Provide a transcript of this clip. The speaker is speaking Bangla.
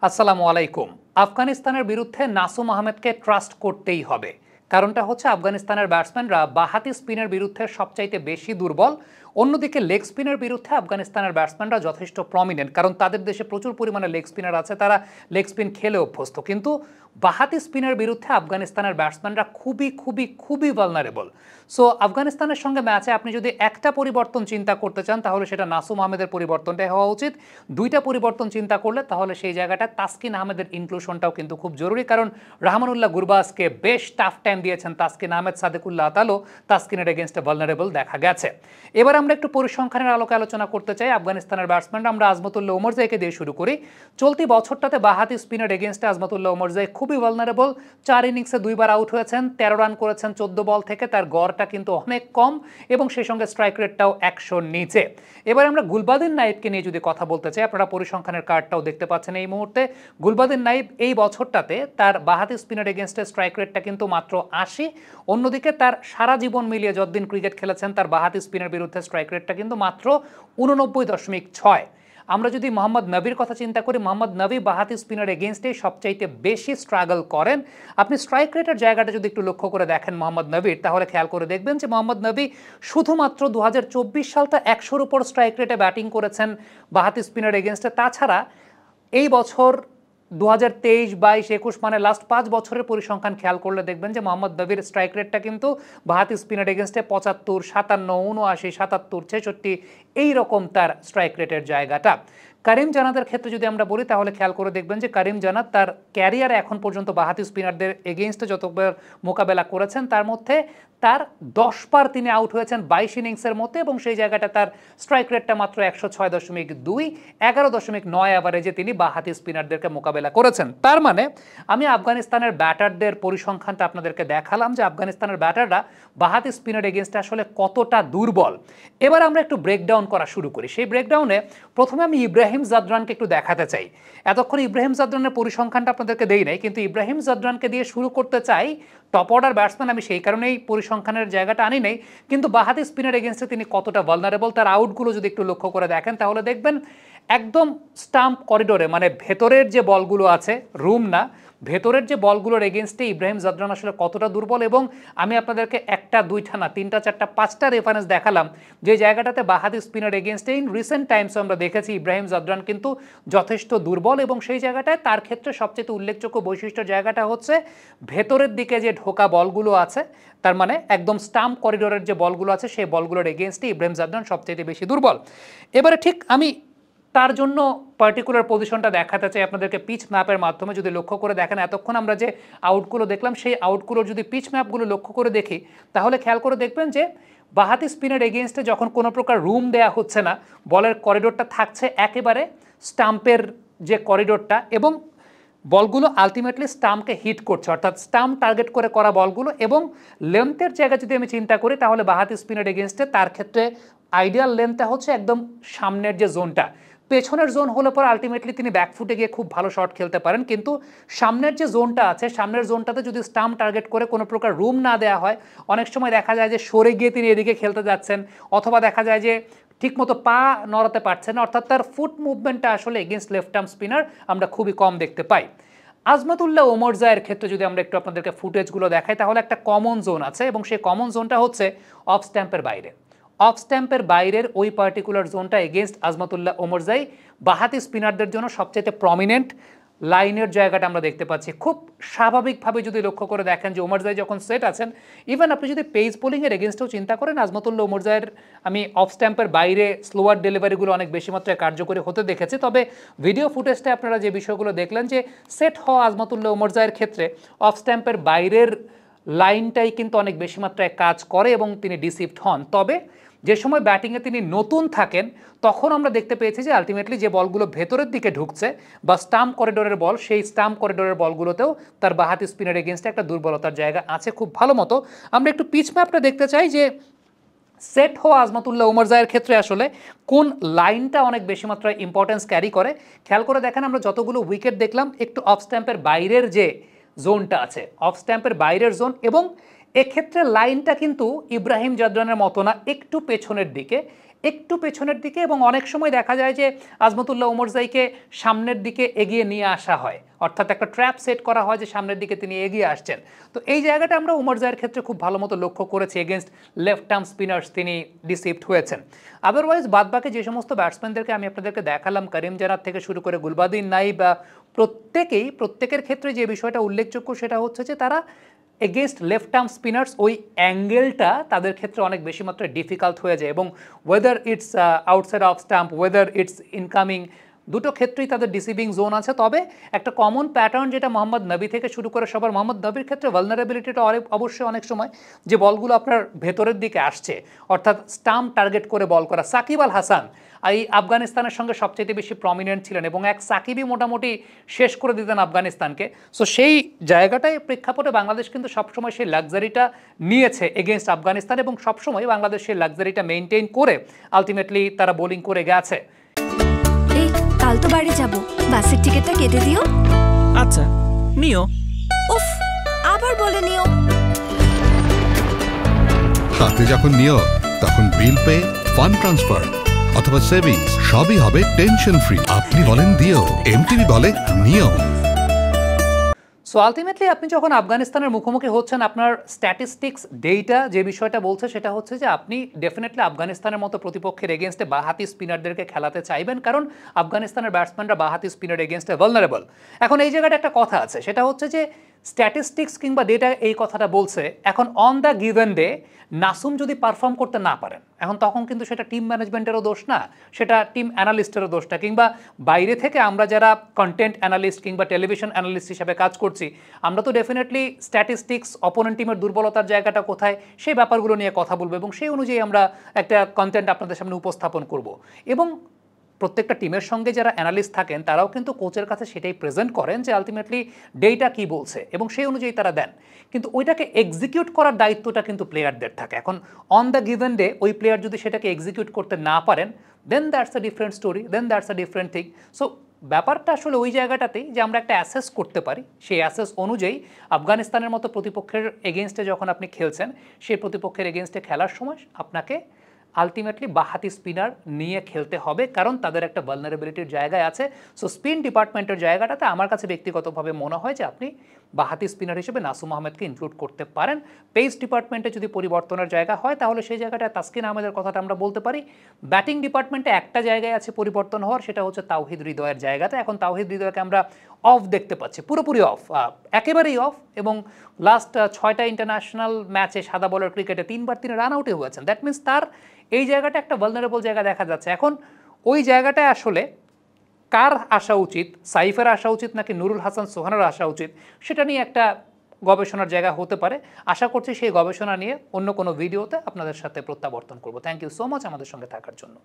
আসসালামু আলাইকুম। আফগানিস্তানের বিরুদ্ধে নাসুম আহমেদকে ট্রাস্ট করতেই হবে। কারণটা হচ্ছে আফগানিস্তানের ব্যাটসম্যানরা বাঁহাতি স্পিনের বিরুদ্ধে সবচাইতে বেশি দুর্বল। অন্যদিকে লেগ স্পিনের বিরুদ্ধে আফগানিস্তানের ব্যাটসম্যানরা যথেষ্ট প্রমিনেন্ট, কারণ তাদের দেশে প্রচুর পরিমাণে লেগ স্পিনার আছে, তারা লেগ স্পিন খেলে অভ্যস্ত। কিন্তু বাঁহাতি স্পিনের বিরুদ্ধে আফগানিস্তানের ব্যাটসম্যানরা খুবই খুবই খুবই ভালনারেবল। সো আফগানিস্তানের সঙ্গে ম্যাচে আপনি যদি একটা পরিবর্তন চিন্তা করতে চান তাহলে সেটা নাসুম আহমেদের পরিবর্তনটাই হওয়া উচিত। দুইটা পরিবর্তন চিন্তা করলে তাহলে সেই জায়গাটা তাসকিন আহমেদের ইনক্লুশনটাও কিন্তু খুব জরুরি, কারণ রাহমানুল্লাহ গুরবাজকে বেশ টাফ টাইম দিয়েছেন তাসকিন আহমেদ। সাদেকুল্লাহ আতালও তাসকিনের এগেনস্টে ভালনারেবল দেখা গেছে। এবার আমরা একটু পরিসংখ্যানের আলোকে আলোচনা করতে চাই। আফগানিস্তানের ব্যাটসম্যানরা আমরা আজমতুল্লাহ ওমরজাইকে দিয়ে শুরু করি। চলতি বছরটাতে বাঁহাতি স্পিনের এগেনস্টে আজমতুল্লাহ ওমরজাই খুবই ভালনারেবল। 4 ইনিংসে 2 বার আউট হয়েছেন, 13 রান করেছেন 14 বল থেকে। তার গড়টা কিন্তু অনেক কম এবং সেই সঙ্গে স্ট্রাইক রেটটাও 100-র নিচে। এবার আমরা গুলবাদিন নাইবকে নিয়ে যদি কথা বলতে চাই, আপনারা পরিসংখ্যানের কার্ডটাও দেখতে পাচ্ছেন এই মুহূর্তে। গুলবাদিন নাইব এই বছরটাতে তার বাঁহাতি স্পিনের এগেনস্টে স্ট্রাইক রেটটা কিন্তু মাত্র 80। অন্যদিকে তার সারা জীবন মিলিয়ে যতদিন ক্রিকেট খেলেছেন তার বাঁহাতি স্পিনের বিরুদ্ধে স্ট্রাইক রেটটা কিন্তু মাত্র 89.6। আমরা যদি মোহাম্মদ নবীর কথা চিন্তা করি, মোহাম্মদ নবী বাঁহাতি স্পিনার এগেনস্টে সবচাইতে বেশি স্ট্রাগল করেন। আপনি স্ট্রাইক রেটের জায়গাটা যদি একটু লক্ষ্য করে দেখেন মোহাম্মদ নবীর, তাহলে খেয়াল করে দেখবেন যে মোহাম্মদ নবী শুধুমাত্র 2024 সালটা 100-র উপর স্ট্রাইক রেটে ব্যাটিং করেছেন বাঁহাতি স্পিনার এগেনস্টে। তাছাড়া এই বছর 2023, 22, 21 মানে লাস্ট 5 বছরের পরিসংখ্যান খেয়াল করলে দেখবেন যে মোহাম্মদ নবীর স্ট্রাইক রেটটা কিন্তু বাঁহাতি স্পিনার এগেনস্টে 75, 57, 79, 77, 66 এইরকম তার স্ট্রাইক রেটের জায়গাটা। করিম জানাদের ক্ষেত্রে যদি আমরা বলি তাহলে খেয়াল করে দেখবেন যে করিম জানাদ তার ক্যারিয়ারে এখন পর্যন্ত বাঁহাতি স্পিনারদের এগেইনস্টে যতবার মোকাবেলা করেছেন তার মধ্যে তার 10 বার তিনি আউট হয়েছেন 22 ইনিংসের মধ্যে, এবং সেই জায়গাটা তার স্ট্রাইক রেটটা মাত্র 106.2, 11.9 অ্যাভারেজে তিনি বাঁহাতি স্পিনারদেরকে মোকাবেলা করেছেন। তার মানে আমি আফগানিস্তানের ব্যাটারদের পরিসংখ্যানটা আপনাদেরকে দেখালাম যে আফগানিস্তানের ব্যাটাররা বাঁহাতি স্পিনার এগেইনস্টে আসলে কতটা দুর্বল। এবার আমরা একটু ব্রেকডাউন করা শুরু করি। সেই ব্রেকডাউনে প্রথমে আমি ইব্রাহিম জাদরানকে একটু দেখাতে চাই। এতক্ষণ ইব্রাহিম জাদরানের পরিসংখ্যানটা আপনাদেরকে দেই নাই, কিন্তু ইব্রাহিম জাদরানকে দিয়ে শুরু করতে চাই। টপ অর্ডার ব্যাটসম্যান, আমি সেই কারণেই পরিসংখ্যানের জায়গাটা আনি নাই, কিন্তু বাঁহাতি স্পিনার এগেনস্টে তিনি কতটা ভালনারেবল তার আউটগুলো যদি একটু লক্ষ্য করে দেখেন তাহলে দেখবেন একদম স্টাম্প করিডোরে, মানে ভেতরের যে বলগুলো আছে, রুম না, ভেতরের যে বলগুলোর এগেনস্টে ইব্রাহিম জাদরান আসলে কতটা দুর্বল। এবং আমি আপনাদেরকে একটা, দুইটা না, 3টা, 4টা, 5টা রেফারেন্স দেখালাম যে জায়গাটাতে বাঁহাতি স্পিনার এগেনস্টে ইন রিসেন্ট টাইমসে আমরা দেখেছি ইব্রাহিম জাদরান কিন্তু যথেষ্ট দুর্বল। এবং সেই জায়গাটায় তার ক্ষেত্রে সবচেয়ে উল্লেখযোগ্য বৈশিষ্ট্য জায়গাটা হচ্ছে ভেতরের দিকে যে ঢোকা বলগুলো আছে, তার মানে একদম স্টাম্প করিডোরের যে বলগুলো আছে সেই বলগুলোর এগেনস্টে ইব্রাহিম জাদরান সবচেয়ে বেশি দুর্বল। এবারে ঠিক আমি তার জন্য পার্টিকুলার পজিশনটা দেখাতে চাই আপনাদেরকে পিচ ম্যাপের মাধ্যমে। যদি লক্ষ্য করে দেখেন এতক্ষণ আমরা যে আউটগুলো দেখলাম সেই আউটগুলোর যদি পিচ ম্যাপগুলো লক্ষ্য করে দেখি তাহলে খেয়াল করে দেখবেন যে বাঁহাতি স্পিনের এগেনস্টে যখন কোনো প্রকার রুম দেয়া হচ্ছে না, বলের করিডোরটা থাকছে একেবারে স্টাম্পের যে করিডোরটা, এবং বলগুলো আলটিমেটলি স্টাম্পকে হিট করছে, অর্থাৎ স্টাম্প টার্গেট করে করা বলগুলো। এবং লেন্থের জায়গা যদি আমি চিন্তা করি তাহলে বাঁহাতি স্পিনের এগেনস্টে তার ক্ষেত্রে আইডিয়াল লেন্থটা হচ্ছে একদম সামনের যে জোনটা। পেছনের জোন হলে পর আলটিমেটলি তিনি ব্যাকফুটে গিয়ে খুব ভালো শট খেলতে পারেন, কিন্তু সামনের যে জোনটা আছে, সামনের জোনটাতে যদি স্টাম্প টার্গেট করে কোনো প্রকার রুম না দেওয়া হয়, অনেক সময় দেখা যায় যে সরে গিয়ে তিনি এদিকে খেলতে যাচ্ছেন, অথবা দেখা যায় যে ঠিকমতো পা নড়াতে পারছেন না, অর্থাৎ তার ফুট মুভমেন্টটা আসলে এগেনস্ট লেফট আর্ম স্পিনার আমরা খুবই কম দেখতে পাই। আজমতুল্লাহ ওমরজাইয়ের ক্ষেত্রে যদি আমরা একটু আপনাদেরকে ফুটেজগুলো দেখাই তাহলে একটা কমন জোন আছে, এবং সেই কমন জোনটা হচ্ছে অফ স্ট্যাম্পের বাইরে। অফ স্ট্যাম্পের বাইরের ওই পার্টিকুলার জোনটা এগেনস্ট আজমতুল্লাহ ওমরজাই বাঁহাতি স্পিনারদের জন্য সবচেয়ে প্রমিনেন্ট লাইনের জায়গাটা আমরা দেখতে পাচ্ছি। খুব স্বাভাবিকভাবে যদি লক্ষ্য করে দেখেন যে ওমরজাই যখন সেট আছেন, ইভেন আপনি যদি পেস বোলিংয়ের এগেনস্টেও চিন্তা করেন, আজমতুল্লাহ ওমরজাইয়ের আমি অফ স্ট্যাম্পের বাইরে স্লোয়ার ডেলিভারিগুলো অনেক বেশি মাত্রায় কার্যকরী হতে দেখেছি। তবে ভিডিও ফুটেজটা আপনারা যে বিষয়গুলো দেখলেন যে সেট হওয়া আজমতুল্লাহ ওমরজাইয়ের ক্ষেত্রে অফ স্ট্যাম্পের বাইরের লাইনটাই কিন্তু অনেক বেশি মাত্রায় কাজ করে এবং তিনি ডিসিভড হন। তবে যে সময় ব্যাটিংয়ে তিনি নতুন থাকেন তখন আমরা দেখতে পেয়েছি যে আলটিমেটলি যে বলগুলো ভেতরের দিকে ঢুকছে বা স্টাম্প করিডোরের বল, সেই স্টাম্প করিডোরের বলগুলোতেও তার বাঁহাতি স্পিনার এগেনস্টে একটা দুর্বলতার জায়গা আছে খুব ভালো মতো। আমরা একটু পিচ ম্যাপটা দেখতে চাই যে সেট হওয়া আজমতুল্লাহ ওমরজাইয়ের ক্ষেত্রে আসলে কোন লাইনটা অনেক বেশি মাত্রায় ইম্পর্টেন্স ক্যারি করে। খেয়াল করে দেখেন আমরা যতগুলো উইকেট দেখলাম একটু অফ স্ট্যাম্পের বাইরের যে জোনটা আছে, অফ স্ট্যাম্পের বাইরের জোন, এবং এক্ষেত্রে লাইনটা কিন্তু ইব্রাহিম জাদরানের মতো না, একটু পেছনের দিকে। একটু পেছনের দিকে, এবং অনেক সময় দেখা যায় যে আজমতুল্লাহ ওমরজাইকে সামনের দিকে এগিয়ে নিয়ে আসা হয়, অর্থাৎ একটা ট্র্যাপ সেট করা হয় যে সামনের দিকে তিনি এগিয়ে আসছেন। তো এই জায়গাটা আমরা ওমরজাইয়ের ক্ষেত্রে খুব ভালো মতো লক্ষ্য করেছি, এগেনস্ট লেফট আর্ম স্পিনার্স তিনি ডিসিভড হয়েছেন। আদারওয়াইজ বাদবাকি যে সমস্ত ব্যাটসম্যানদেরকে আমি আপনাদেরকে দেখালাম, করিম জান্নাত থেকে শুরু করে গুলবাদিন নাইব, প্রত্যেকের ক্ষেত্রে যে বিষয়টা উল্লেখযোগ্য সেটা হচ্ছে যে তারা এগেনস্ট লেফট আর্ম স্পিনার্স ওই অ্যাঙ্গেলটা তাদের ক্ষেত্রে অনেক বেশি মাত্রায় ডিফিকাল্ট হয়ে যায়, এবং whether it's outside off stump, whether it's incoming, দুটো ক্ষেত্রেই তাদের ডিসিভিং জোন আছে। তবে একটা কমন প্যাটার্ন যেটা মোহাম্মদ নবী থেকে শুরু করে সবার, মোহাম্মদ নবীর ক্ষেত্রে ভালনারেবিলিটিটা অবশ্যই অনেক সময় যে বলগুলো আপনার ভেতরের দিকে আসছে, অর্থাৎ স্টাম্প টার্গেট করে বল করা। সাকিব আল হাসান এই আফগানিস্তানের সঙ্গে সবচেয়ে বেশি প্রমিনেন্ট ছিলেন, এবং এক সাকিবই মোটামুটি শেষ করে দিতেন আফগানিস্তানকে। সো সেই জায়গাটায় প্রেক্ষাপটে বাংলাদেশ কিন্তু সবসময় সেই লাক্সারিটা নিয়েছে এগেনস্ট আফগানিস্তান, এবং সবসময় বাংলাদেশ সেই লাক্সারিটা মেনটেন করে আলটিমেটলি তারা বোলিং করে গেছে। কাল তো বাড়ি যাব, বাসের টিকিটটা কেটে দিও। আচ্ছা নিও। উফ, আবার বলে নিও। সাথে যখন নিও তখন বিল পে, ফান্ড ট্রান্সফার অথবা সেভিংস সবই হবে টেনশন ফ্রি। আপনি বলেন দিও, এমটিভি বলে নিও। সো আলটিমেটলি আপনি যখন আফগানিস্তানের মুখোমুখি হচ্ছেন, আপনার স্ট্যাটিস্টিক্স ডেটা যে বিষয়টা বলছে সেটা হচ্ছে যে আপনি ডেফিনেটলি আফগানিস্তানের মতো প্রতিপক্ষের এগেনস্টে বাঁহাতি স্পিনারদেরকে খেলাতে চাইবেন, কারণ আফগানিস্তানের ব্যাটসম্যানরা বাঁহাতি স্পিনার এগেনস্টে ভালনারেবল। এখন এই জায়গাটা একটা কথা আছে, সেটা হচ্ছে যে স্ট্যাটিস্টিক্স কিংবা ডেটা এই কথাটা বলছে, এখন on the given day Nasum যদি পারফর্ম করতে না পারেন, এখন তখন কিন্তু সেটা টিম ম্যানেজমেন্টেরও দোষ না, সেটা টিম অ্যানালিস্টেরও দোষ না, কিংবা বাইরে থেকে আমরা যারা কন্টেন্ট অ্যানালিস্ট কিংবা টেলিভিশন অ্যানালিস্ট হিসেবে কাজ করছি, আমরা তো ডেফিনেটলি স্ট্যাটিস্টিক্স, অপোনেন্ট টিমের দুর্বলতার জায়গাটা কোথায় সেই ব্যাপারগুলো নিয়ে কথা বলবো, এবং সেই অনুযায়ী আমরা একটা কন্টেন্ট আপনাদের সামনে উপস্থাপন করব। এবং প্রত্যেকটা টিমের সঙ্গে যারা অ্যানালিস্ট থাকেন তারাও কিন্তু কোচের কাছে সেটাই প্রেজেন্ট করেন যে আলটিমেটলি ডেটা কী বলছে, এবং সেই অনুযায়ী তারা দেন, কিন্তু ওইটাকে এক্সিকিউট করার দায়িত্বটা কিন্তু প্লেয়ারদের থাকে। এখন অন দ্য গিভেন ডে ওই প্লেয়ার যদি সেটাকে এক্সিকিউট করতে না পারেন, then that's a different story, then that's a different thing. So ব্যাপারটা আসলে ওই জায়গাটাতেই যে আমরা একটা অ্যাসেস করতে পারি, সেই অ্যাসেস অনুযায়ী আফগানিস্তানের মতো প্রতিপক্ষের এগেনস্টে যখন আপনি খেলছেন, সেই প্রতিপক্ষের এগেনস্টে খেলার সময় আপনাকে আলটিমেটলি বাঁহাতি স্পিনার নিয়ে খেলতে হবে, কারণ তাদের একটা ভালনারেবিলিটির জায়গায় আছে। সো স্পিন ডিপার্টমেন্টের জায়গাটাতে আমার কাছে ব্যক্তিগতভাবে মনে হয় যে আপনি বাঁহাতি স্পিনার হিসেবে নাসুম আহমেদকে ইনক্লুড করতে পারেন। পেস ডিপার্টমেন্টে যদি পরিবর্তনের জায়গা হয় তাহলে সেই জায়গাটায় তাসকিন আহমেদের কথাটা আমরা বলতে পারি। ব্যাটিং ডিপার্টমেন্টে একটা জায়গায় আছে পরিবর্তন হওয়ার, সেটা হচ্ছে তাওহিদ হৃদয়ের জায়গাতে। এখন তাওহিদ হৃদয়কে আমরা অফ দেখতে পাচ্ছি, পুরোপুরি অফ, একেবারেই অফ, এবং লাস্ট 6টা ইন্টারন্যাশনাল ম্যাচে সাদা বলের ক্রিকেটে 3বার তিনি রান আউটে হয়েছেন। দ্যাট মিনস তার এই জায়গাটা একটা ভালনারেবল জায়গা দেখা যাচ্ছে। এখন ওই জায়গাটায় আসলে কার আসা উচিত, সাইফের আসা উচিত নাকি নুরুল হাসান সোহানের আসা উচিত, সেটা নিয়ে একটা গবেষণার জায়গা হতে পারে। আশা করছি সেই গবেষণা নিয়ে অন্য কোনো ভিডিওতে আপনাদের সাথে প্রত্যাবর্তন করব। থ্যাংক ইউ সো মাচ আমাদের সঙ্গে থাকার জন্য।